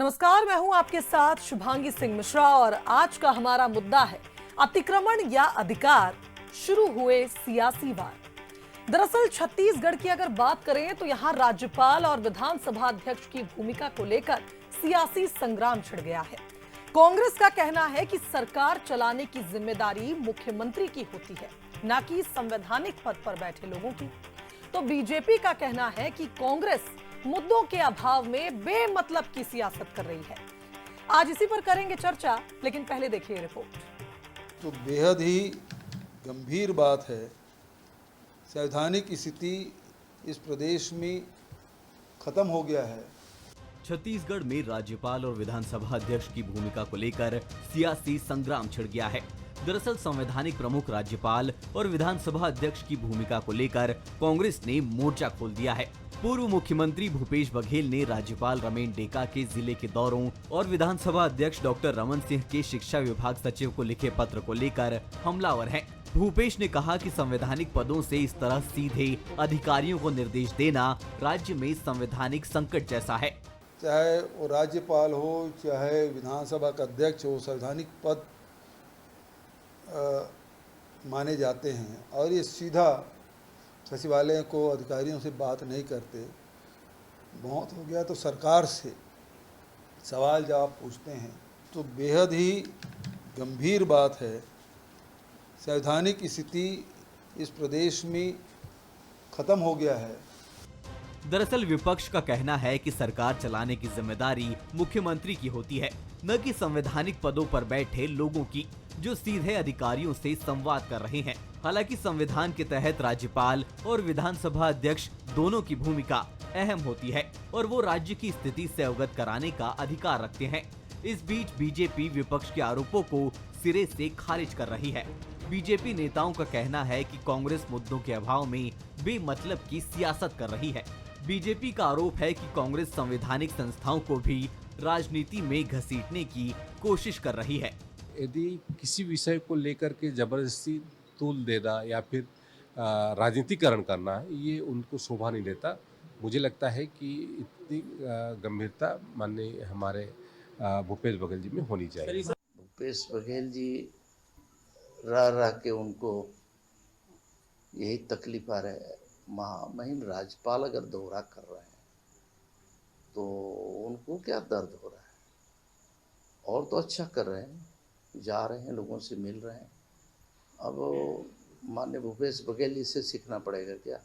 नमस्कार, मैं हूं आपके साथ शुभांगी सिंह मिश्रा और आज का हमारा मुद्दा है अतिक्रमण या अधिकार शुरू हुए सियासी वार। दरअसल छत्तीसगढ़ की अगर बात करें तो यहां राज्यपाल और विधानसभा अध्यक्ष की भूमिका को लेकर सियासी संग्राम छिड़ गया है। कांग्रेस का कहना है कि सरकार चलाने की जिम्मेदारी मुख्यमंत्री की होती है, न कि संवैधानिक पद पर बैठे लोगों की। तो बीजेपी का कहना है कि कांग्रेस मुद्दों के अभाव में बेमतलब की सियासत कर रही है। आज इसी पर करेंगे चर्चा, लेकिन पहले देखिए रिपोर्ट। तो बेहद ही गंभीर बात है। संवैधानिक स्थिति इस प्रदेश में खत्म हो गया है। छत्तीसगढ़ में राज्यपाल और विधानसभा अध्यक्ष की भूमिका को लेकर सियासी संग्राम छिड़ गया है। दरअसल संवैधानिक प्रमुख राज्यपाल और विधानसभा अध्यक्ष की भूमिका को लेकर कांग्रेस ने मोर्चा खोल दिया है। पूर्व मुख्यमंत्री भूपेश बघेल ने राज्यपाल रमेन डेका के जिले के दौरों और विधानसभा अध्यक्ष डॉक्टर रमन सिंह के शिक्षा विभाग सचिव को लिखे पत्र को लेकर हमलावर हैं। भूपेश ने कहा कि संवैधानिक पदों से इस तरह सीधे अधिकारियों को निर्देश देना राज्य में संवैधानिक संकट जैसा है। चाहे वो राज्यपाल हो, चाहे विधानसभा का अध्यक्ष हो, संवैधानिक पद माने जाते हैं और ये सीधा सचिवालय को अधिकारियों से बात नहीं करते। बहुत हो गया तो सरकार से सवाल जवाब पूछते हैं। तो बेहद ही गंभीर बात है। संवैधानिक स्थिति इस प्रदेश में खत्म हो गया है। दरअसल विपक्ष का कहना है कि सरकार चलाने की जिम्मेदारी मुख्यमंत्री की होती है, न कि संवैधानिक पदों पर बैठे लोगों की, जो सीधे अधिकारियों से संवाद कर रहे हैं। हालांकि संविधान के तहत राज्यपाल और विधानसभा अध्यक्ष दोनों की भूमिका अहम होती है और वो राज्य की स्थिति से अवगत कराने का अधिकार रखते हैं। इस बीच बीजेपी विपक्ष के आरोपों को सिरे से खारिज कर रही है। बीजेपी नेताओं का कहना है कि कांग्रेस मुद्दों के अभाव में बेमतलब की सियासत कर रही है। बीजेपी का आरोप है कि कांग्रेस संवैधानिक संस्थाओं को भी राजनीति में घसीटने की कोशिश कर रही है। यदि किसी विषय को लेकर के जबरदस्ती तूल देना या फिर राजनीतिकरण करना, ये उनको शोभा नहीं देता। मुझे लगता है कि इतनी गंभीरता माननीय हमारे भूपेश बघेल जी में होनी चाहिए। भूपेश बघेल जी रह के उनको यही तकलीफ आ रहा है। महामहिम राज्यपाल अगर दोहरा कर रहे हैं तो उनको क्या दर्द हो रहा है? और तो अच्छा कर रहे हैं, जा रहे हैं, लोगों से मिल रहे हैं। अब माननीय भूपेश बघेल जी से सीखना पड़ेगा क्या?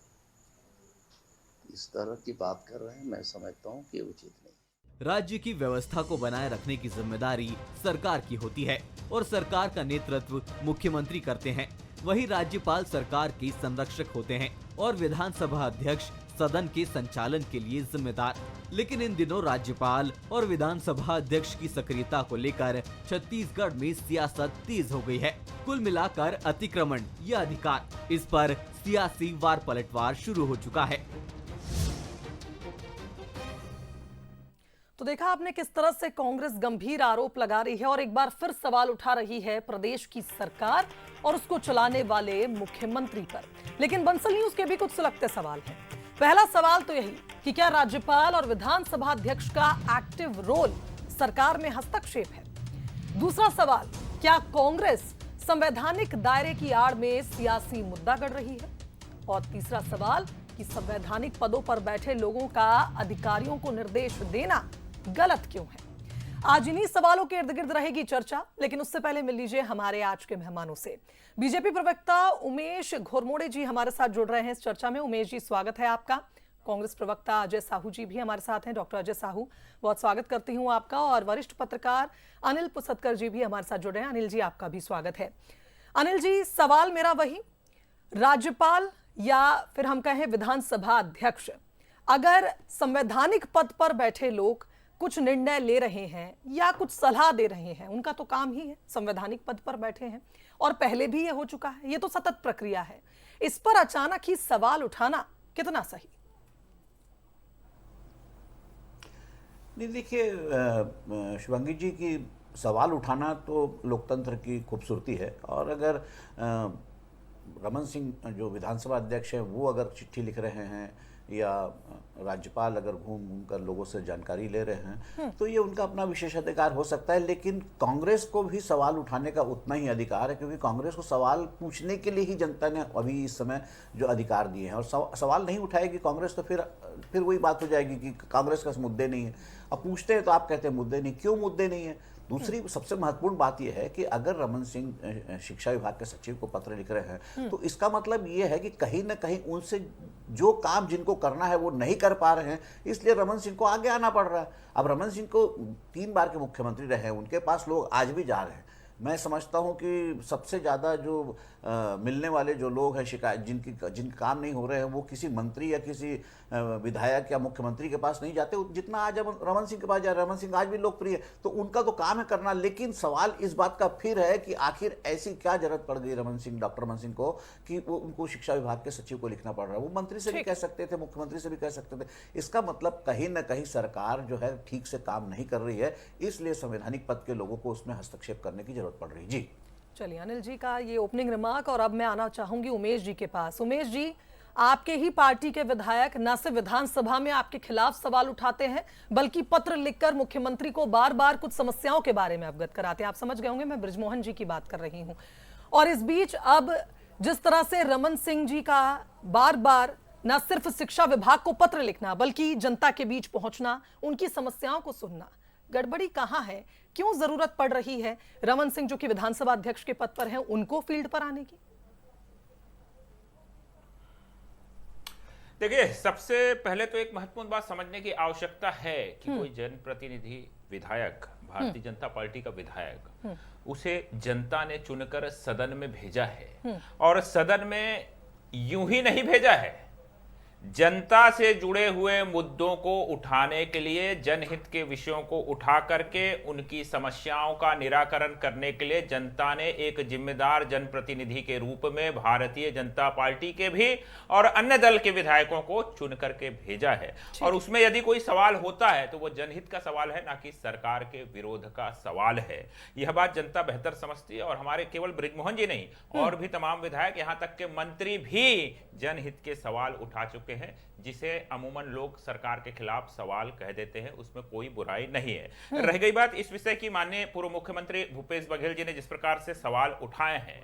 इस तरह की बात कर रहे हैं, मैं समझता हूँ कि उचित नहीं। राज्य की व्यवस्था को बनाए रखने की जिम्मेदारी सरकार की होती है और सरकार का नेतृत्व मुख्यमंत्री करते हैं। वही राज्यपाल सरकार के संरक्षक होते हैं और विधानसभा अध्यक्ष सदन के संचालन के लिए जिम्मेदार। लेकिन इन दिनों राज्यपाल और विधानसभा अध्यक्ष की सक्रियता को लेकर छत्तीसगढ़ में सियासत तेज हो गई है। कुल मिलाकर अतिक्रमण या अधिकार, इस पर सियासी वार पलटवार शुरू हो चुका है। तो देखा आपने किस तरह से कांग्रेस गंभीर आरोप लगा रही है और एक बार फिर सवाल उठा रही है प्रदेश की सरकार और उसको चलाने वाले मुख्यमंत्री पर। लेकिन बंसल न्यूज के भी कुछ सुलगते सवाल हैं। पहला सवाल तो यही कि क्या राज्यपाल और विधानसभा अध्यक्ष का एक्टिव रोल सरकार में हस्तक्षेप है? दूसरा सवाल, क्या कांग्रेस संवैधानिक दायरे की आड़ में सियासी मुद्दा गढ़ रही है? और तीसरा सवाल कि संवैधानिक पदों पर बैठे लोगों का अधिकारियों को निर्देश देना गलत क्यों है? आज इन्हीं सवालों के इर्द गिर्द रहेगी चर्चा, लेकिन उससे पहले मिल लीजिए हमारे आज के मेहमानों से। बीजेपी प्रवक्ता उमेश घोरमोड़े जी हमारे साथ जुड़ रहे हैं इस चर्चा में। उमेश जी, स्वागत है आपका। कांग्रेस प्रवक्ता अजय साहू जी भी हमारे साथ हैं। डॉक्टर अजय साहू, बहुत स्वागत करती हूं आपका। और वरिष्ठ पत्रकार अनिल पुसतकर जी भी हमारे साथ जुड़े हैं। अनिल जी, आपका भी स्वागत है। अनिल जी, सवाल मेरा वही, राज्यपाल या फिर हम कहें विधानसभा अध्यक्ष अगर संवैधानिक पद पर बैठे लोग कुछ निर्णय ले रहे हैं या कुछ सलाह दे रहे हैं, उनका तो काम ही है, संवैधानिक पद पर बैठे हैं और पहले भी ये हो चुका है, ये तो सतत प्रक्रिया है। इस पर अचानक ही सवाल उठाना कितना सही? नहीं, देखिए शुभांगी जी की सवाल उठाना तो लोकतंत्र की खूबसूरती है। और अगर रमन सिंह जो विधानसभा अध्यक्ष हैं वो अगर चिट्ठी लिख रहे हैं या राज्यपाल अगर घूम घूम कर लोगों से जानकारी ले रहे हैं तो ये उनका अपना विशेषाधिकार हो सकता है, लेकिन कांग्रेस को भी सवाल उठाने का उतना ही अधिकार है, क्योंकि कांग्रेस को सवाल पूछने के लिए ही जनता ने अभी इस समय जो अधिकार दिए हैं। और सवाल नहीं उठाएगी कांग्रेस तो फिर वही बात हो जाएगी कि कांग्रेस का मुद्दे नहीं है। अब पूछते हैं तो आप कहते हैं मुद्दे नहीं, क्यों मुद्दे नहीं है? दूसरी सबसे महत्वपूर्ण बात यह है कि अगर रमन सिंह शिक्षा विभाग के सचिव को पत्र लिख रहे हैं तो इसका मतलब यह है कि कहीं ना कहीं उनसे जो काम जिनको करना है वो नहीं कर पा रहे हैं, इसलिए रमन सिंह को आगे आना पड़ रहा है। अब रमन सिंह को 3 बार के मुख्यमंत्री रहे हैं, उनके पास लोग आज भी जा रहे हैं। मैं समझता हूं कि सबसे ज़्यादा जो मिलने वाले जो लोग हैं शिकायत जिनके काम नहीं हो रहे हैं वो किसी मंत्री या किसी विधायक या मुख्यमंत्री के पास नहीं जाते जितना आज रमन सिंह के पास जा रहे हैं। रमन सिंह आज भी लोकप्रिय है तो उनका तो काम है करना, लेकिन सवाल इस बात का फिर है कि आखिर ऐसी क्या जरूरत पड़ गई डॉक्टर रमन सिंह को कि वो उनको शिक्षा विभाग के सचिव को लिखना पड़ रहा है। वो मंत्री से भी कह सकते थे, मुख्यमंत्री से भी कह सकते थे। इसका मतलब कहीं ना कहीं सरकार जो है ठीक से काम नहीं कर रही है, इसलिए संवैधानिक पद के लोगों को उसमें हस्तक्षेप करने की जरूरत पड़ रही है। जी चलिए, अनिल जी का ये ओपनिंग रिमार्क, और अब मैं आना चाहूंगी उमेश जी के पास। उमेश जी, आपके ही पार्टी के विधायक न सिर्फ विधानसभा में आपके खिलाफ सवाल उठाते हैं बल्कि पत्र लिखकर मुख्यमंत्री को बार बार कुछ समस्याओं के बारे में अवगत कराते हैं। आप समझ गए होंगे मैं बृजमोहन जी की बात कर रही हूं। और इस बीच अब जिस तरह से रमन सिंह जी का बार बार न सिर्फ शिक्षा विभाग को पत्र लिखना बल्कि जनता के बीच पहुंचना, उनकी समस्याओं को सुनना, गड़बड़ी कहां है? क्यों जरूरत पड़ रही है रमन सिंह जो कि विधानसभा अध्यक्ष के पद पर हैं उनको फील्ड पर आने की? देखिए, सबसे पहले तो एक महत्वपूर्ण बात समझने की आवश्यकता है कि कोई जनप्रतिनिधि विधायक, भारतीय जनता पार्टी का विधायक, उसे जनता ने चुनकर सदन में भेजा है और सदन में यूं ही नहीं भेजा है। जनता से जुड़े हुए मुद्दों को उठाने के लिए, जनहित के विषयों को उठा करके उनकी समस्याओं का निराकरण करने के लिए जनता ने एक जिम्मेदार जनप्रतिनिधि के रूप में भारतीय जनता पार्टी के भी और अन्य दल के विधायकों को चुन करके भेजा है। और उसमें यदि कोई सवाल होता है तो वो जनहित का सवाल है, ना कि सरकार के विरोध का सवाल है। यह बात जनता बेहतर समझती है और हमारे केवल बृजमोहन जी नहीं और भी तमाम विधायक, यहां तक के मंत्री भी जनहित के सवाल उठा चुके हैं, जिसे अमूमन लोग सरकार के खिलाफ सवाल कह देते हैं, उसमें कोई बुराई नहीं है। रह गई बात इस विषय की, माननीय पूर्व मुख्यमंत्री भूपेश बघेल जी ने जिस प्रकार से सवाल उठाए हैं,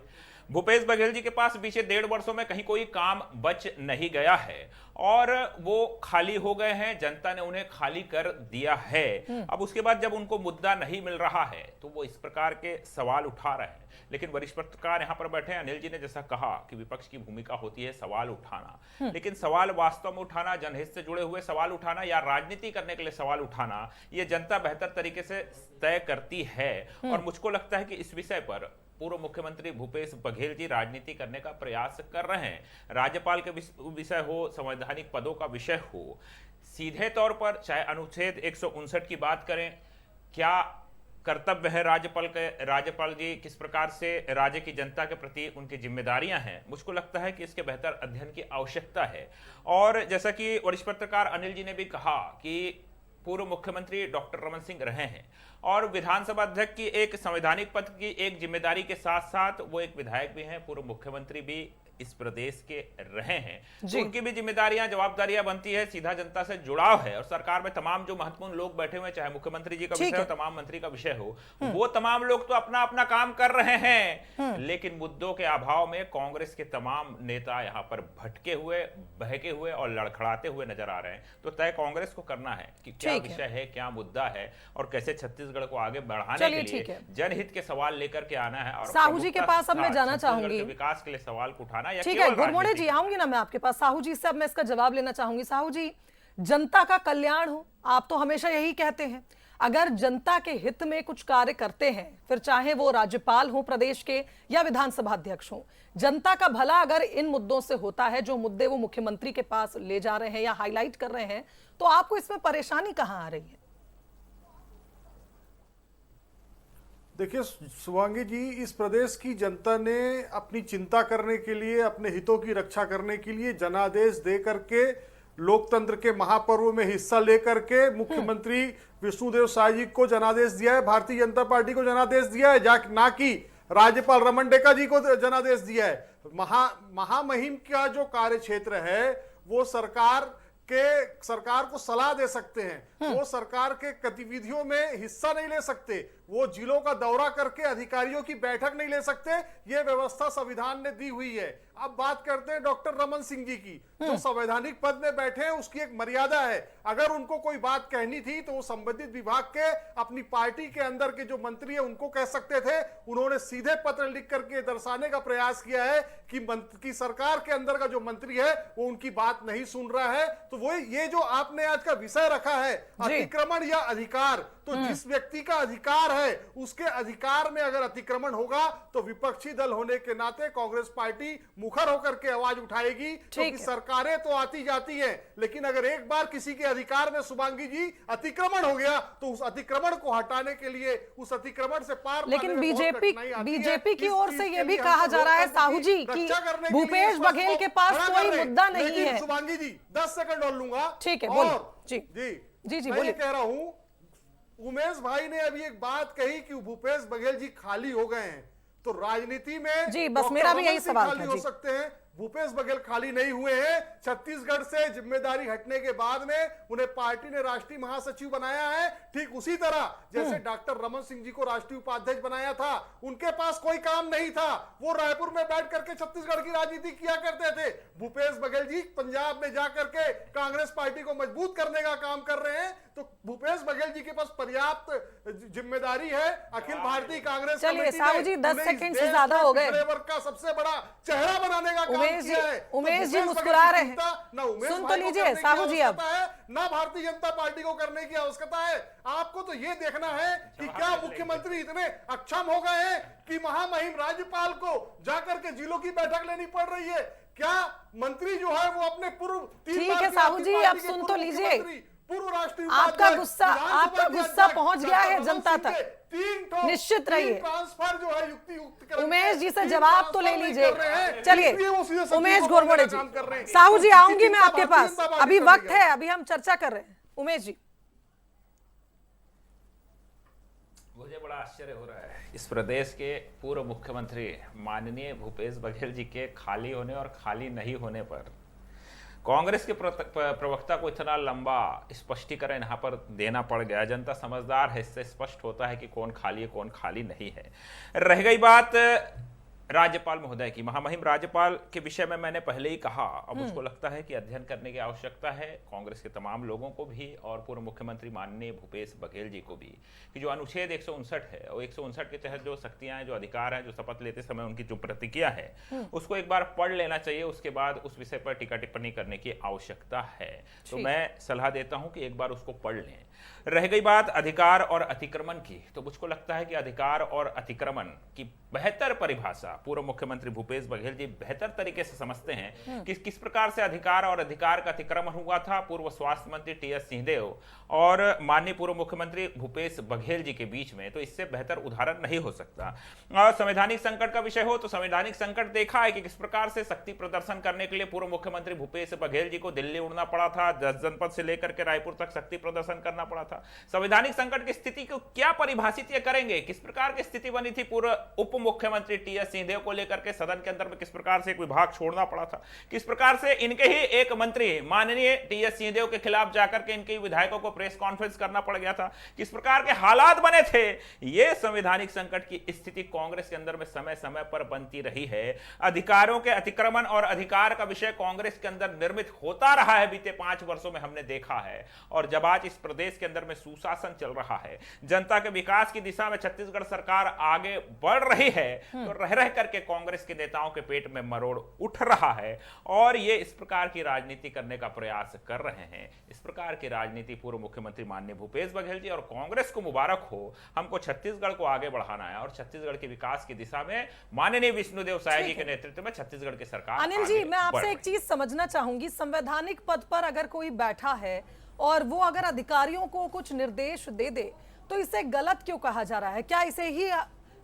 भूपेश बघेल जी के पास बीते 1.5 वर्षों में कहीं कोई काम बच नहीं गया है और वो खाली हो गए हैं, जनता ने उन्हें खाली कर दिया है। अब उसके बाद जब उनको मुद्दा नहीं मिल रहा है तो वो इस प्रकार के सवाल उठा रहे हैं। लेकिन वरिष्ठ पत्रकार यहां पर बैठे अनिल जी ने जैसा कहा कि विपक्ष की भूमिका होती है सवाल उठाना, लेकिन सवाल वास्तव में उठाना, जनहित से जुड़े हुए सवाल उठाना या राजनीति करने के लिए सवाल उठाना, ये जनता बेहतर तरीके से तय करती है। और मुझको लगता है कि इस विषय पर पूर्व मुख्यमंत्री भूपेश बघेल जी राजनीति करने का प्रयास कर रहे हैं। राज्यपाल के विषय हो, संवैधानिक पदों का विषय हो, सीधे तौर पर चाहे अनुच्छेद 159 की बात करें, क्या कर्तव्य है राज्यपाल जी किस प्रकार से राज्य की जनता के प्रति उनकी जिम्मेदारियां हैं, मुझको लगता है कि इसके बेहतर अध्ययन की आवश्यकता है। और जैसा कि वरिष्ठ पत्रकार अनिल जी ने भी कहा कि पूर्व मुख्यमंत्री डॉक्टर रमन सिंह रहे हैं और विधानसभा अध्यक्ष की एक संवैधानिक पद की एक जिम्मेदारी के साथ साथ वो एक विधायक भी हैं, पूर्व मुख्यमंत्री भी इस प्रदेश के रहे हैं, तो उनकी भी जिम्मेदारियां, जवाबदारियां बनती है, सीधा जनता से जुड़ाव है। और सरकार में तमाम जो महत्वपूर्ण लोग बैठे हुए, चाहे मुख्यमंत्री जी का विषय हो, तमाम मंत्री का विषय हो, वो तमाम लोग तो अपना अपना काम कर रहे हैं, लेकिन मुद्दों के अभाव में कांग्रेस के तमाम नेता यहाँ पर भटके हुए, बहके हुए और लड़खड़ाते हुए नजर आ रहे हैं। तो तय कांग्रेस को करना है कि क्या विषय है, क्या मुद्दा है और कैसे छत्तीसगढ़ को आगे बढ़ाने के लिए जनहित के सवाल लेकर के आना है। और साहू जी के पास अब मैं जाना चाहूंगी, विकास के लिए सवाल उठाना। ठीक है गुरमोड़े जी, आऊंगी ना मैं आपके पास। साहू जी से अब मैं इसका जवाब लेना चाहूंगी। साहू जी, जनता का कल्याण हो, आप तो हमेशा यही कहते हैं। अगर जनता के हित में कुछ कार्य करते हैं, फिर चाहे वो राज्यपाल हो प्रदेश के या विधानसभा अध्यक्ष हो, जनता का भला अगर इन मुद्दों से होता है, जो मुद्दे वो मुख्यमंत्री के पास ले जा रहे हैं या हाईलाइट कर रहे हैं, तो आपको इसमें परेशानी कहां आ रही है? देखिए शिवांगी जी, इस प्रदेश की जनता ने अपनी चिंता करने के लिए, अपने हितों की रक्षा करने के लिए जनादेश दे करके, लोकतंत्र के महापर्व में हिस्सा लेकर के मुख्यमंत्री विष्णुदेव साय जी को जनादेश दिया है, भारतीय जनता पार्टी को जनादेश दिया है, ना कि राज्यपाल रमन डेका जी को जनादेश दिया है। महामहिम का जो कार्य क्षेत्र है वो सरकार के सरकार को सलाह दे सकते हैं, वो सरकार के गतिविधियों में हिस्सा नहीं ले सकते, वो जिलों का दौरा करके अधिकारियों की बैठक नहीं ले सकते। ये व्यवस्था संविधान ने दी हुई है। अब बात करते हैं डॉक्टर रमन सिंह जी की, जो संवैधानिक पद में बैठे हैं, उसकी एक मर्यादा है। अगर उनको कोई बात कहनी थी तो वो संबंधित विभाग के अपनी पार्टी के अंदर के जो मंत्री है उनको कह सकते थे। उन्होंने सीधे पत्र लिख करके दर्शाने का प्रयास किया है कि सरकार के अंदर का जो मंत्री है वो उनकी बात नहीं सुन रहा है। तो वो ये जो आपने आज का विषय रखा है, अतिक्रमण या अधिकार, तो जिस व्यक्ति का अधिकार है उसके अधिकार में अगर अतिक्रमण होगा तो विपक्षी दल होने के नाते कांग्रेस पार्टी मुखर होकर के आवाज उठाएगी, क्योंकि सरकारें तो आती जाती हैं, लेकिन अगर एक बार किसी के अधिकार में शुभांगी जी अतिक्रमण हो गया तो उस अतिक्रमण को हटाने के लिए, उस अतिक्रमण से पार, लेकिन बीजेपी की ओर से यह भी कहा जा रहा है साहू जी कि भूपेश बघेल के पास कोई मुद्दा नहीं है। शुभांगी जी 10 सेकंड और लूंगा। ठीक है, बोलिए। जी मैं ये कह रहा हूं, उमेश भाई ने अभी एक बात कही कि भूपेश बघेल जी खाली हो गए हैं, तो राजनीति में जी बस मेरा भी यही सवाल खाली हो सकते हैं, भूपेश बघेल खाली नहीं हुए हैं। छत्तीसगढ़ से जिम्मेदारी हटने के बाद में उन्हें पार्टी ने राष्ट्रीय महासचिव बनाया है, ठीक उसी तरह जैसे डॉक्टर रमन सिंह जी को राष्ट्रीय उपाध्यक्ष बनाया था। उनके पास कोई काम नहीं था, वो रायपुर में बैठ करके छत्तीसगढ़ की राजनीति किया करते थे। भूपेश बघेल जी पंजाब में जाकर के कांग्रेस पार्टी को मजबूत करने का काम कर रहे हैं। तो भूपेश बघेल जी के पास पर्याप्त जिम्मेदारी है। अखिल भारतीय कांग्रेस चलिए साहू जी 10 सेकंड से ज्यादा हो गए। का सबसे बड़ा चेहरा बनाने का काम किया है। उमेश जी मुस्कुरा रहे हैं, सुन तो लीजिए साहू जी। अब ना भारतीय जनता पार्टी को करने की आवश्यकता है, आपको तो ये देखना है कि क्या मुख्यमंत्री इतने अक्षम हो गए हैं कि महामहिम राज्यपाल को जाकर के जिलों की बैठक लेनी पड़ रही है। क्या मंत्री जो है वो अपने पूर्व ठीक है साहू जी, अब सुन तो लीजिए। पूर्व राष्ट्रीय आपका गुस्सा पहुंच गया है जनता तक, निश्चित रहिए। ट्रांसफर जो है युक्ति उमेश जी से जवाब तो ले लीजिए। चलिए उमेश घोरमोड़े जी, साहू जी आऊंगी मैं आपके पास, अभी वक्त है, अभी हम चर्चा कर रहे हैं। उमेश जी, मुझे बड़ा आश्चर्य हो रहा है इस प्रदेश के पूर्व मुख्यमंत्री माननीय भूपेश बघेल जी के खाली होने और खाली नहीं होने पर कांग्रेस के प्रवक्ता को इतना लंबा स्पष्टीकरण यहाँ पर देना पड़ गया। जनता समझदार है, इससे स्पष्ट होता है कि कौन खाली है कौन खाली नहीं है। रह गई बात राज्यपाल महोदय की, महामहिम राज्यपाल के विषय में मैंने पहले ही कहा। अब मुझको लगता है कि अध्ययन करने की आवश्यकता है कांग्रेस के तमाम लोगों को भी और पूर्व मुख्यमंत्री माननीय भूपेश बघेल जी को भी, कि जो अनुच्छेद 159 है और 159 के तहत जो शक्तियां हैं, जो अधिकार हैं, जो शपथ लेते समय उनकी जो प्रतिक्रिया है उसको एक बार पढ़ लेना चाहिए। उसके बाद उस विषय पर टीका टिप्पणी करने की आवश्यकता है। तो मैं सलाह देता हूं कि एक बार उसको पढ़ लें। रह गई बात अधिकार और अतिक्रमण की, तो मुझको लगता है कि अधिकार और अतिक्रमण की बेहतर परिभाषा पूर्व मुख्यमंत्री भूपेश बघेल जी बेहतर तरीके से समझते हैं कि किस प्रकार से अधिकार और अधिकार का अतिक्रमण हुआ था पूर्व स्वास्थ्य मंत्री टी.एस. सिंहदेव और माननीय पूर्व मुख्यमंत्री भूपेश बघेल जी के बीच में। तो इससे बेहतर उदाहरण नहीं हो सकता। और संवैधानिक संकट का विषय हो तो संवैधानिक संकट देखा है कि किस प्रकार से शक्ति प्रदर्शन करने के लिए पूर्व मुख्यमंत्री भूपेश बघेल जी को दिल्ली उड़ना पड़ा था, 10 जनपद से लेकर के रायपुर तक शक्ति प्रदर्शन करना पड़ा था। संवैधानिक संकट की स्थिति को क्या परिभाषित ये करेंगे, किस प्रकार की स्थिति बनी थी पूर्व उप मुख्यमंत्री टी.एस. सिंहदेव को लेकर के सदन के अंदर में किस प्रकार से एक विभाग छोड़ना पड़ा था, किस प्रकार से इनके ही एक मंत्री माननीय टी.एस. सिंहदेव के खिलाफ जाकर के इनके विधायकों को प्रेस कॉन्फ्रेंस करना पड़ गया था, किस प्रकार के हालात बने थे। ये संवैधानिक संकट की स्थिति कांग्रेस के अंदर में समय समय पर बनती रही है। अधिकारों के अतिक्रमण और अधिकार का विषय कांग्रेस के अंदर निर्मित होता रहा है, बीते 5 वर्षों में हमने देखा है। और जब आज इस प्रदेश के अंदर में सुशासन चल रहा है, जनता के विकास की दिशा में छत्तीसगढ़ सरकार आगे बढ़ रही है, तो रह रह करके कांग्रेस के नेताओं के पेट में मरोड़ उठ रहा है और ये इस प्रकार की राजनीति करने का प्रयास कर रहे हैं। इस प्रकार की राजनीति पूर्व मुख्यमंत्री माननीय भूपेश बघेल जी और कांग्रेस को मुबारक हो। हमको छत्तीसगढ़ को आगे बढ़ाना है और छत्तीसगढ़ के विकास की दिशा में माननीय विष्णुदेव साय जी के नेतृत्व में छत्तीसगढ़ की सरकार। अनिल जी, मैं आपसे एक चीज समझना चाहूंगी, संवैधानिक पद पर अगर कोई बैठा है और वो अगर अधिकारियों को कुछ निर्देश दे दे तो इसे गलत क्यों कहा जा रहा है? क्या इसे ही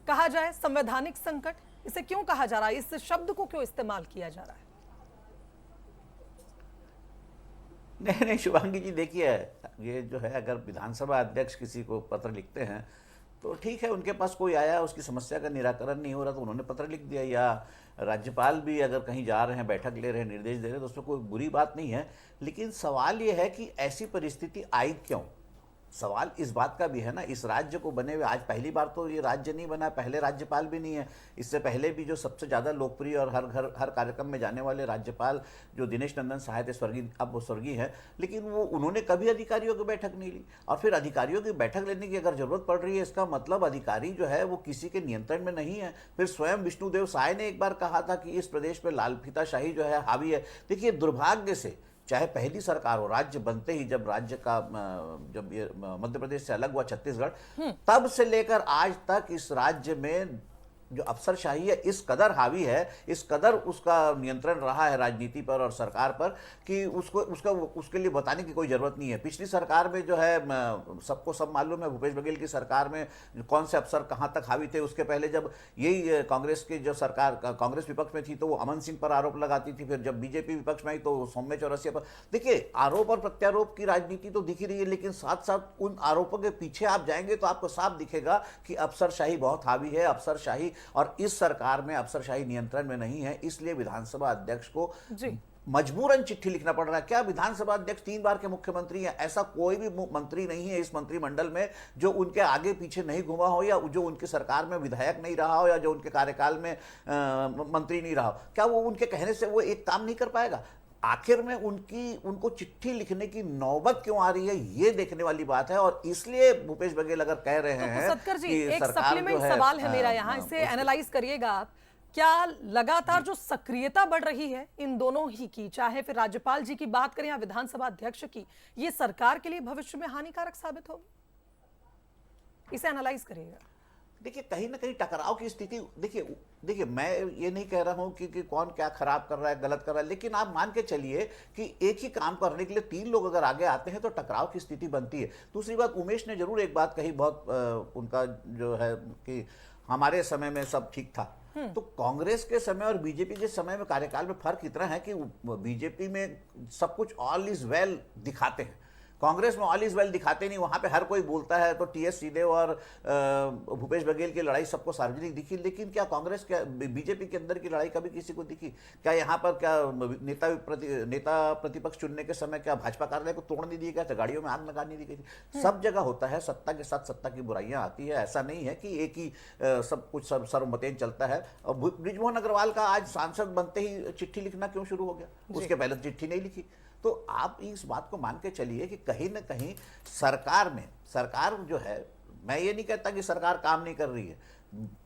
कहा जाए संवैधानिक संकट? इसे क्यों कहा जा रहा है? इस शब्द को क्यों इस्तेमाल किया जा रहा है? नहीं शुभांगी जी, देखिए ये जो है, अगर विधानसभा अध्यक्ष किसी को पत्र लिखते हैं तो ठीक है, उनके पास कोई आया, उसकी समस्या का निराकरण नहीं हो रहा तो उन्होंने पत्र लिख दिया, या राज्यपाल भी अगर कहीं जा रहे हैं, बैठक ले रहे हैं, निर्देश दे रहे हैं, तो उसमें कोई बुरी बात नहीं है। लेकिन सवाल ये है कि ऐसी परिस्थिति आई क्यों। सवाल इस बात का भी है ना, इस राज्य को बने हुए आज पहली बार तो ये राज्य नहीं बना, पहले राज्यपाल भी नहीं है। इससे पहले भी जो सबसे ज़्यादा लोकप्रिय और हर घर हर कार्यक्रम में जाने वाले राज्यपाल जो दिनेश नंदन सहाय थे, स्वर्गीय, अब वो स्वर्गीय है, लेकिन वो उन्होंने कभी अधिकारियों की बैठक नहीं ली। और फिर अधिकारियों की बैठक लेने की अगर जरूरत पड़ रही है, इसका मतलब अधिकारी जो है वो किसी के नियंत्रण में नहीं है। फिर स्वयं विष्णुदेव साय ने एक बार कहा था कि इस प्रदेश में लाल फीताशाही जो है हावी है। देखिए, दुर्भाग्य से चाहे पहली सरकार हो, राज्य बनते ही जब राज्य का जब ये मध्य प्रदेश से अलग हुआ छत्तीसगढ़, तब से लेकर आज तक इस राज्य में जो अफसरशाही है इस कदर हावी है, इस कदर उसका नियंत्रण रहा है राजनीति पर और सरकार पर कि उसके लिए बताने की कोई जरूरत नहीं है। पिछली सरकार में जो है सबको सब मालूम है, भूपेश बघेल की सरकार में कौन से अफसर कहां तक हावी थे। उसके पहले जब यही कांग्रेस की जो सरकार, कांग्रेस विपक्ष में थी तो वो अमन सिंह पर आरोप लगाती थी, फिर जब बीजेपी विपक्ष में आई तो सौम्य चौरसिया पर। देखिए, आरोप और प्रत्यारोप की राजनीति तो दिख ही रही है, लेकिन साथ साथ उन आरोपों के पीछे आप जाएंगे तो आपको साफ दिखेगा कि अफसरशाही बहुत हावी है। अफसरशाही, और इस सरकार में अफसरशाही नियंत्रण में नहीं है, इसलिए विधानसभा अध्यक्ष को मजबूरन चिट्ठी लिखना पड़ रहा है। क्या विधानसभा अध्यक्ष 3 बार के मुख्यमंत्री हैं? ऐसा कोई भी मंत्री नहीं है इस मंत्रिमंडल में जो उनके आगे पीछे नहीं घुमा हो, या जो उनकी सरकार में विधायक नहीं रहा हो, या जो उनके कार्यकाल में मंत्री नहीं रहा हो। क्या वो उनके कहने से वो एक काम नहीं कर पाएगा? आखिर में उनको चिट्ठी लिखने की नौबत क्यों आ रही है, ये देखने वाली बात है। और इसलिए भूपेश बघेल अगर कह रहे हैं सतकर जी, कि एक सरकार सप्लीमेंट जो है, सवाल है मेरा यहाँ, इसे एनालाइज करिएगा आप। क्या लगातार जो सक्रियता बढ़ रही है इन दोनों ही की, चाहे फिर राज्यपाल जी की बात करें या विधानसभा अध्यक्ष की, ये सरकार के लिए भविष्य में हानिकारक साबित होगी? इसे एनालाइज करिएगा। देखिए, कहीं ना कहीं टकराव की स्थिति, देखिए मैं ये नहीं कह रहा हूं कि कौन क्या खराब कर रहा है, गलत कर रहा है, लेकिन आप मान के चलिए कि एक ही काम करने के लिए 3 लोग अगर आगे आते हैं तो टकराव की स्थिति बनती है। दूसरी बात, उमेश ने जरूर एक बात कही, बहुत उनका जो है कि हमारे समय में सब ठीक था। तो कांग्रेस के समय और बीजेपी के समय में कार्यकाल में फर्क इतना है कि बीजेपी में सब कुछ ऑल इज वेल दिखाते हैं, कांग्रेस में ऑल इज वेल दिखाते नहीं। वहां पे हर कोई बोलता है तो टीएस सिंहदेव और भूपेश बघेल की लड़ाई सबको सार्वजनिक दिखी, लेकिन क्या कांग्रेस, क्या बीजेपी के अंदर की लड़ाई कभी किसी को दिखी? क्या यहाँ पर क्या नेता प्रतिपक्ष चुनने के समय क्या भाजपा कार्यालय को तोड़ नहीं दिया गया था, गाड़ियों में आग लगा नहीं दी गई थी? सब जगह होता है, सत्ता के साथ सत्ता की बुराइयां आती है। ऐसा नहीं है कि एक ही सब कुछ सर्वमतेन चलता है। बृजमोहन अग्रवाल का आज सांसद बनते ही चिट्ठी लिखना क्यों शुरू हो गया? उसके पहले तो चिट्ठी नहीं लिखी। तो आप इस बात को मान के चलिए कि कहीं ना कहीं सरकार जो है, मैं ये नहीं कहता कि सरकार काम नहीं कर रही है,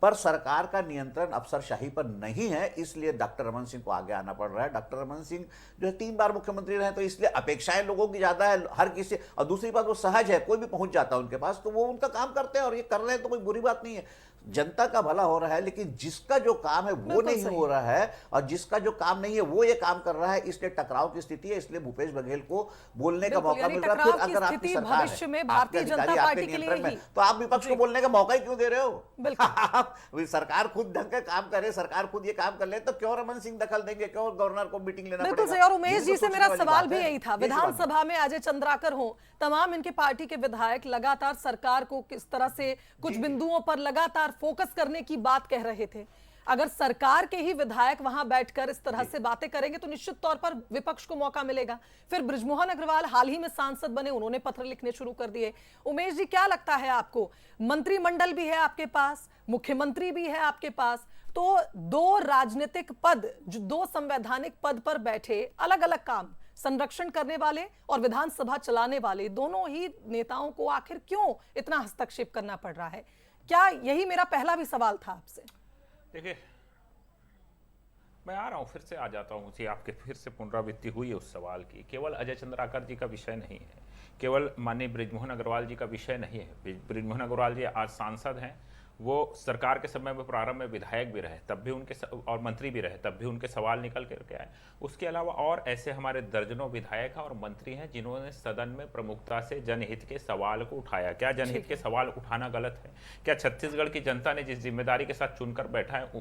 पर सरकार का नियंत्रण अफसरशाही पर नहीं है, इसलिए डॉक्टर रमन सिंह को आगे आना पड़ रहा है। डॉक्टर रमन सिंह जो है 3 बार मुख्यमंत्री रहे, तो इसलिए अपेक्षाएं लोगों की ज्यादा है हर किसी। और दूसरी बात, वो सहज है, कोई भी पहुंच जाता है उनके पास, तो वो उनका काम करते हैं और ये कर रहे हैं तो कोई बुरी बात नहीं है। जनता का भला हो रहा है, लेकिन जिसका जो काम है वो नहीं हो रहा है और जिसका जो काम नहीं है वो ये काम कर रहा है, इसलिए टकराव की स्थिति है। इसलिए भूपेश बघेल को बोलने का मौका मिल रहा है। फिर अगर आपकी सरकार भविष्य में भारतीय जनता पार्टी के लिए ही, तो आप विपक्ष को बोलने का मौका ही क्यों दे रहे हो? सरकार खुद ढंग का काम करे, सरकार खुद ये काम कर ले, तो क्यों रमन सिंह दखल देंगे, क्यों गवर्नर को मीटिंग लेना पड़ेगा? बिल्कुल। और उमेश जी से मेरा सवाल भी यही था, विधानसभा में अजय चंद्राकर हो, तमाम इनके पार्टी के विधायक लगातार सरकार को किस तरह से कुछ बिंदुओं पर लगातार फोकस करने की बात कह रहे थे। अगर सरकार के ही विधायक वहां बैठकर इस तरह से बातें करेंगे तो निश्चित तौर पर विपक्ष को मौका मिलेगा। फिर बृजमोहन अग्रवाल हाल ही में सांसद बने, उन्होंने पत्र लिखने शुरू कर दिए। उमेश जी, क्या लगता है आपको, मंत्रिमंडल भी है आपके पास, मुख्यमंत्री भी है आपके पास, तो 2 राजनीतिक पद, जो 2 संवैधानिक पद पर बैठे, अलग अलग काम, संरक्षण करने वाले और विधानसभा चलाने वाले, दोनों ही नेताओं को आखिर क्यों इतना हस्तक्षेप करना पड़ रहा है? क्या यही मेरा पहला भी सवाल था आपसे। देखिए, मैं आ रहा हूं, फिर से आ जाता हूं उसी आपके, फिर से पुनरावृत्ति हुई है उस सवाल की। केवल अजय चंद्राकर जी का विषय नहीं है, केवल माननीय बृजमोहन अग्रवाल जी का विषय नहीं है। बृजमोहन अग्रवाल जी आज सांसद हैं, वो सरकार के समय में प्रारंभ में विधायक भी रहे, तब भी उनके और मंत्री भी रहे, तब भी उनके सवाल निकल करके आए। उसके अलावा और ऐसे हमारे दर्जनों विधायक हैं और मंत्री हैं जिन्होंने सदन में प्रमुखता से जनहित के सवाल को उठाया। क्या जनहित के सवाल उठाना गलत है? क्या छत्तीसगढ़ की जनता ने जिस जिम्मेदारी के साथ चुनकर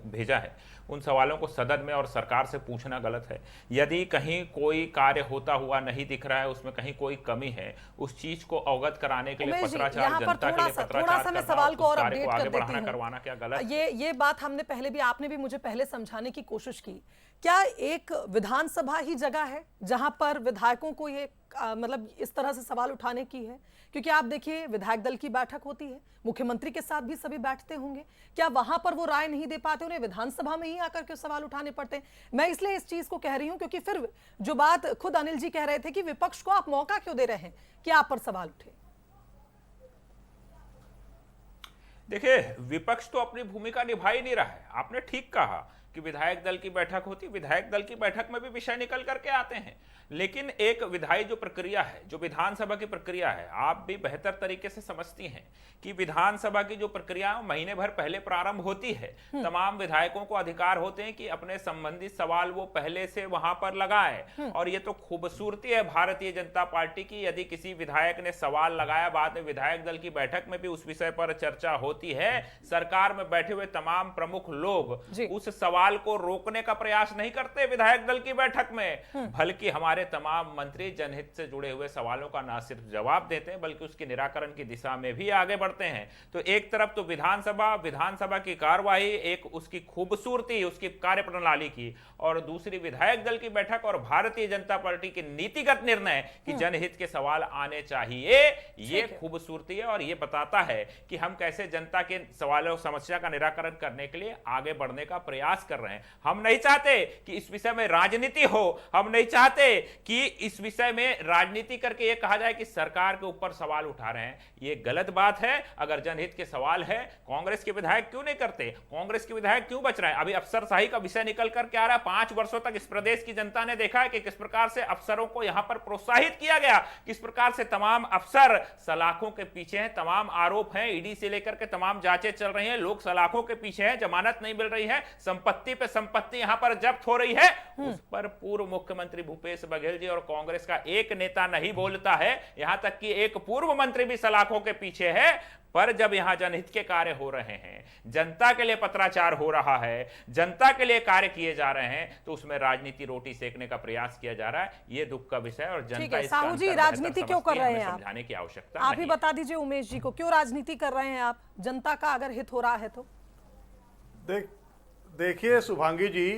भेजा है, उन सवालों को सदन में और सरकार से पूछना गलत है? यदि कहीं कोई कार्य होता हुआ नहीं दिख रहा है, उसमें कहीं कोई कमी है, उस चीज को अवगत कराने के लिए पत्राचार, जनता के लिए पत्राचार करना, उस कार्य को आगे सराहना हूँ। करवाना क्या गलत है? ये बात हमने पहले भी, आपने भी मुझे पहले समझाने की कोशिश की। क्या एक विधानसभा ही जगह है जहां पर विधायकों को ये मतलब इस तरह से सवाल उठाने की है? क्योंकि आप देखिए, विधायक दल की बैठक होती है, मुख्यमंत्री के साथ भी सभी बैठते होंगे, क्या वहां पर वो राय नहीं दे पाते, उन्हें विधानसभा में ही आकर के सवाल उठाने पड़ते हैं? मैं इसलिए इस चीज को कह रही हूं क्योंकि फिर जो बात खुद अनिल जी कह रहे थे कि विपक्ष को आप मौका क्यों दे रहे हैं कि आप पर सवाल उठे। देखिए, विपक्ष तो अपनी भूमिका निभा ही नहीं रहा है। आपने ठीक कहा कि विधायक दल की बैठक होती, विधायक दल की बैठक में भी विषय निकल करके आते हैं, लेकिन एक विधायी जो प्रक्रिया है, जो विधानसभा की प्रक्रिया है, आप भी बेहतर तरीके से समझती हैं कि विधानसभा की जो प्रक्रिया है महीने भर पहले प्रारंभ होती है। तमाम विधायकों को अधिकार होते हैं कि अपने संबंधित सवाल वो पहले से वहां पर लगाए, और ये तो खूबसूरती है भारतीय जनता पार्टी की। यदि किसी विधायक ने सवाल लगाया, बाद में विधायक दल की बैठक में भी उस विषय पर चर्चा होती है। सरकार में बैठे हुए तमाम प्रमुख लोग उस सवाल को रोकने का प्रयास नहीं करते विधायक दल की बैठक में, बल्कि हमारे तमाम मंत्री जनहित से जुड़े हुए सवालों का ना सिर्फ जवाब देते हैं बल्कि उसके निराकरण की दिशा में भी आगे बढ़ते हैं। तो एक तरफ तो विधानसभा की कार्यवाही, एक उसकी खूबसूरती, उसकी कार्यप्रणाली की, और दूसरी विधायक दल की बैठक और भारतीय जनता पार्टी के नीतिगत निर्णय कि जनहित के सवाल आने चाहिए। ये खूबसूरती है और ये बताता है कि हम कैसे जनता के सवालों समस्या का निराकरण करने के लिए आगे बढ़ने का प्रयास कर रहे हैं। हम नहीं चाहते कि इस विषय में राजनीति हो, हम नहीं चाहते कि इस विषय में राजनीति करके ये कहा जाए कि सरकार के ऊपर सवाल उठा रहे हैं। ये गलत बात है। अगर जनहित के सवाल है, कांग्रेस के विधायक क्यों नहीं करते? कांग्रेस के विधायक क्यों बच रहे हैं? अभी अफसरशाही का विषय निकल कर क्या रहा है? 5 वर्षों तक इस प्रदेश की जनता ने देखा है कि किस प्रकार से अफसरों को यहां पर प्रोत्साहित किया गया, किस प्रकार से तमाम अफसर सलाखों के पीछे हैं, तमाम आरोप हैं, ईडी से लेकर के तमाम जांचें चल रही हैं, लोग सलाखों के पीछे हैं, जमानत नहीं मिल रही है, संपत्ति पे संपत्ति यहां पर जब्त हो रही है। उस पर पूर्व मुख्यमंत्री भूपेश बघेल जी और कांग्रेस का एक नेता नहीं बोलता है, यहां तक कि एक पूर्व मंत्री भी सलाखों के पीछे है। पर जब यहां जनहित के कार्य हो रहे हैं, जनता के लिए पत्राचार हो रहा है, जनता के लिए कार्य किए जा रहे हैं, तो उसमें राजनीति रोटी सेकने का प्रयास किया जा रहा है। ये दुख का विषय और जनता इसका साहू जी, राजनीति क्यों कर रहे हैं आप? समझाने की आवश्यकता आप ही बता दीजिए उमेश जी को, क्यों राजनीति कर रहे हैं आप? जनता का अगर हित हो रहा है तो देखिए शुभांगी जी,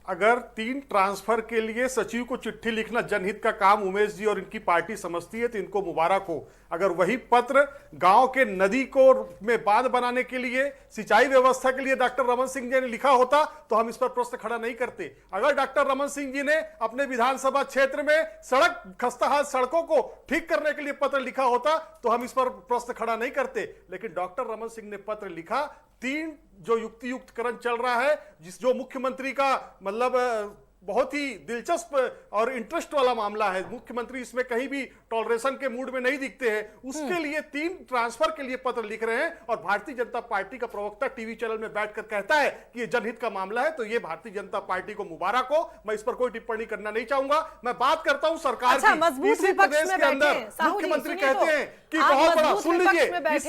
अगर 3 ट्रांसफर के लिए सचिव को चिट्ठी लिखना जनहित का काम उमेश जी और इनकी पार्टी समझती है तो इनको मुबारक हो। अगर वही पत्र गांव के नदी को में बांध बनाने के लिए, सिंचाई व्यवस्था के लिए डॉक्टर रमन सिंह जी ने लिखा होता तो हम इस पर प्रश्न खड़ा नहीं करते। अगर डॉक्टर रमन सिंह जी ने अपने विधानसभा क्षेत्र में खस्ताहाल सड़कों को ठीक करने के लिए पत्र लिखा होता तो हम इस पर प्रश्न खड़ा नहीं करते। लेकिन डॉक्टर रमन सिंह ने पत्र लिखा, 3 जो युक्तियुक्तकरण चल रहा है, जो मुख्यमंत्री का मतलब बहुत ही दिलचस्प और इंटरेस्ट वाला मामला है, मुख्यमंत्री इसमें कहीं भी टॉलरेशन के मूड में नहीं दिखते हैं, उसके लिए 3 ट्रांसफर के लिए पत्र लिख रहे हैं। और भारतीय जनता पार्टी का प्रवक्ता टीवी चैनल में बैठकर कहता है कि ये जनहित का मामला है, तो ये भारतीय जनता पार्टी को मुबारक हो। मैं इस पर कोई टिप्पणी करना नहीं चाहूंगा। मैं बात करता हूं सरकार की। इसी प्रदेश के अंदर मुख्यमंत्री कहते हैं कि बहुत बड़ा, सुन लीजिए, इस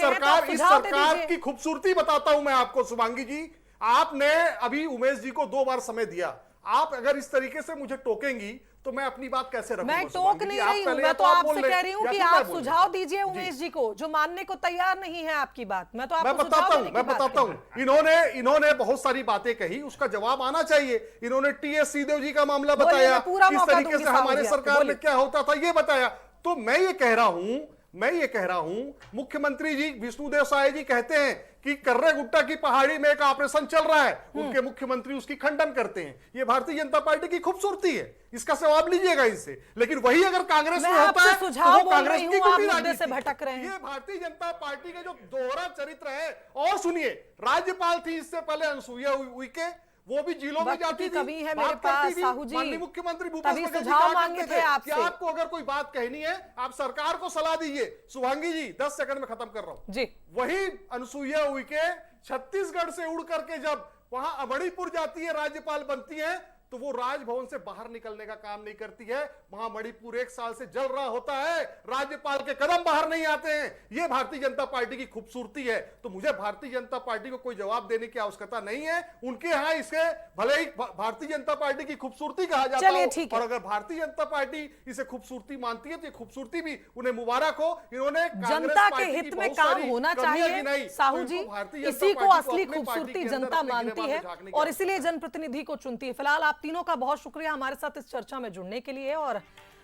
सरकार की खूबसूरती बताता हूं मैं आपको शुभांगी जी। आपने अभी उमेश जी को 2 बार समय दिया, आप अगर इस तरीके से मुझे टोकेंगी तो मैं अपनी बात कैसे रखूंगा? मैं टोक नहीं रही हूं, मैं तो आपसे कह रही हूं कि आप सुझाव दीजिए उमेश जी को, जो मानने को तैयार नहीं है आपकी बात। मैं तो आपको मैं बताता हूं। इन्होंने बहुत सारी बातें कही, उसका जवाब आना चाहिए। इन्होंने टीएस सिंहदेव जी का मामला बताया, किस तरीके से हमारे सरकार में क्या होता था ये बताया। तो मैं ये कह रहा हूं मुख्यमंत्री जी विष्णुदेव साय जी कहते हैं कि कर्रे गुट्टा की पहाड़ी में एक ऑपरेशन चल रहा है, उनके मुख्यमंत्री उसकी खंडन करते हैं। ये भारतीय जनता पार्टी की खूबसूरती है, इसका जवाब लीजिएगा इनसे। लेकिन वही अगर कांग्रेस में होता है तो कांग्रेस की कुछ मुद्दे से भटक रहे हैं। ये भारतीय जनता पार्टी के जो दोहरा चरित्र है। और सुनिए, राज्यपाल थी इससे पहले अनसुईया उइके, वो भी जिलों में जाती थी, कभी है मेरे पास साहू जी, माननीय मुख्यमंत्री भूपेश बघेल जी सुझाव मांगे थे आपसे। आपको अगर कोई बात कहनी है आप सरकार को सलाह दीजिए। शुभांगी जी 10 सेकंड में खत्म कर रहा हूं जी। वही अनसुईया उइके छत्तीसगढ़ से उड़ करके जब वहां अमणिपुर जाती है, राज्यपाल बनती है, तो वो राजभवन से बाहर निकलने का काम नहीं करती है। वहां मणिपुर 1 साल से जल रहा होता है, राज्यपाल के कदम बाहर नहीं आते हैं। ये भारतीय जनता पार्टी की खूबसूरती है। तो मुझे भारतीय जनता पार्टी को कोई जवाब देने की आवश्यकता नहीं है। उनके यहां इसे भले ही भारतीय जनता पार्टी की खूबसूरती कहा जाता चलिए, हो, ठीक है। और अगर भारतीय जनता पार्टी इसे खूबसूरती मानती है तो ये खूबसूरती भी उन्हें मुबारक हो। इन्होंने जनता के हित में काम होना चाहिए साहू जी, इसी को असली खूबसूरती जनता मानती है और इसीलिए जनप्रतिनिधि को चुनती है। फिलहाल आप तीनों का बहुत शुक्रिया हमारे साथ इस चर्चा में जुड़ने के लिए। और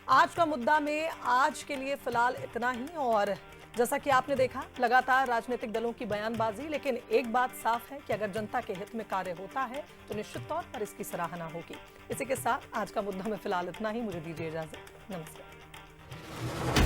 आज का मुद्दा में आज के लिए फिलहाल इतना ही। और जैसा कि आपने देखा, लगातार राजनीतिक दलों की बयानबाजी, लेकिन एक बात साफ है कि अगर जनता के हित में कार्य होता है तो निश्चित तौर पर इसकी सराहना होगी। इसी के साथ आज का मुद्दा में फिलहाल इतना ही। मुझे दीजिए इजाजत। नमस्कार।